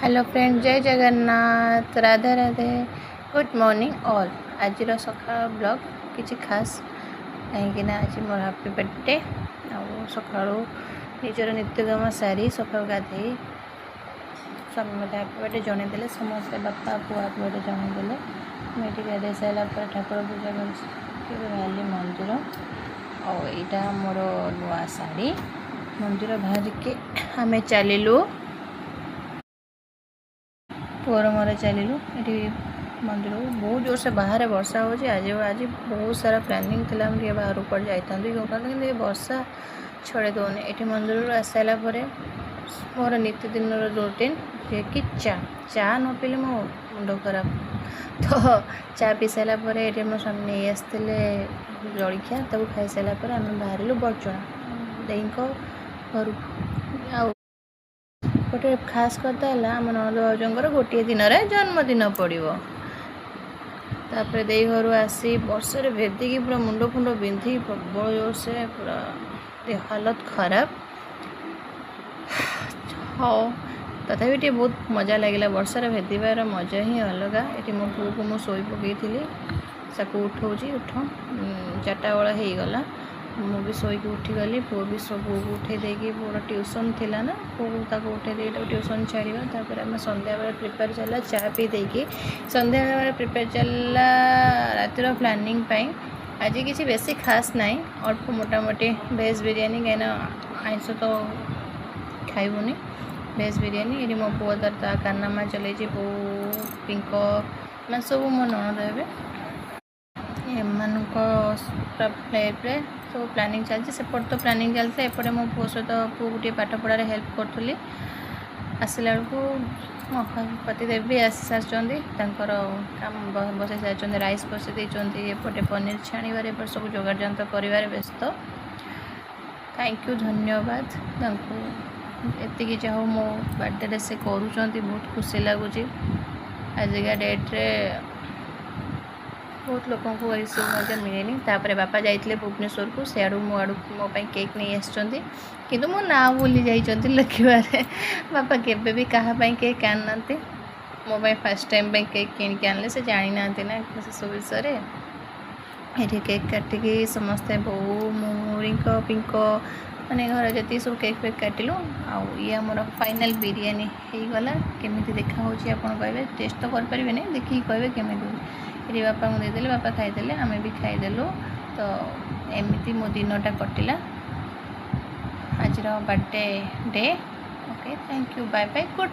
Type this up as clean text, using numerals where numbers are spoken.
Hello friend, जय Jagannath, Radhe Radhe, good morning all. आज सका ब्लॉग किसी खास कहीं आज मोर हैप्पी बर्थडे सका निजर नित्यकर्म सारी सका गाधे स्वामी मत हैप्पी बर्थडे जनईदे समस्ते बापा पुआ हैप्पी बर्थडे जनईदे। मुझे गाधे सारा ठाकुर पूजा कर मंदिर आईटा मोर नुआ शाढ़ी मंदिर बाहर के आम चलू पुअर मोर चलू ये मंदिर बहुत जोर से बाहर वर्षा हो आज बहुत सारा प्लानिंग थी बाहर पड़ जाता कि वर्षा छड़े दौनी ये मंदिर आसाला मोर नित्य दिन रूटीन जे कि चा चा न पीले मो मुंड खराब तो चा पी सारापर ये मो स्वामी नहीं आसते जलखिया तक खाई सारापर आम बाहर बड़चणा दे घर गोटे खास कथा है आम ननद भाउजर गोटे दिन जन्मदिन पड़ो तापर दे घर आसी बर्षे भेदिकी पूरा मुंड फुंड बिंधी प्रबल जोर से पूरा हालत खराब। हाँ तथापि टे बहुत मजा लगे वर्षार भेदार मजा ही अलग। ये मो पु को मुझे शोई पकई साकू उठाऊँगी उठ 4टा बेला होगला मुझे शोक उठीगली पु भी सब उठे देकी पुअर ट्यूशन थिला ना पु उठे दे ट्यूशन छाड़ा आम संध्या बेला प्रिपेयर चला चा पी देकी संध्या बेला प्रिपेयर चला रातिर प्लानिंग आज किसी बेसी खास नाई अल्प मोटामोटी भेज बिरियानी कहीं आइंस तो खाइबुनी भेज बिरियानी ये मो पुआ तार कारनामा चले पु पिंक मैं सब मो ननद एम फ्लाइट्रे सब प्लानिंग चलती सेपट तो प्लानिंग चलता एपटे मो पु सहित पु गोटे पाठ पढ़ार हेल्प करी आसला बेलू मो पतिदेव भी आसी सारी काम बसई सारी राइस बसई देते एपटे पनीर छाणवर एपटे सब जोगाड़ जंत कर व्यस्त। थैंक यू धन्यवाद एति चाहो मो बर्थडे से करुँच बहुत खुशी लगुच आजिका डेट्रे बहुत लोक को ये सब मजा मिलेनी। तापर बापा जाइए भुवनेश्वर को सियाड़ू मो आड़ मोपाई केक नहीं आसुँच किंतु मो ना भूली जाइए लिखबारे बापा केबे भी कहाँ केक आना मोपाई फास्ट टाइम केक किणिक आनले से जानी ना से सब विषय ये केक काटिकी समस्ते बो मोरी पिंक मैंने घर जी सब केक फेक काटिलु ये आमर फाइनाल बिरियानी हो गला केमी देखा आप कहे टेस्ट तो करें नहीं देखिए कहे केमी ये बापा को देदेले बापा खाईदे आम भी खाईदेलु तो एमती मो दिनटा कटिला आज birthday day. Okay thank you bye bye good.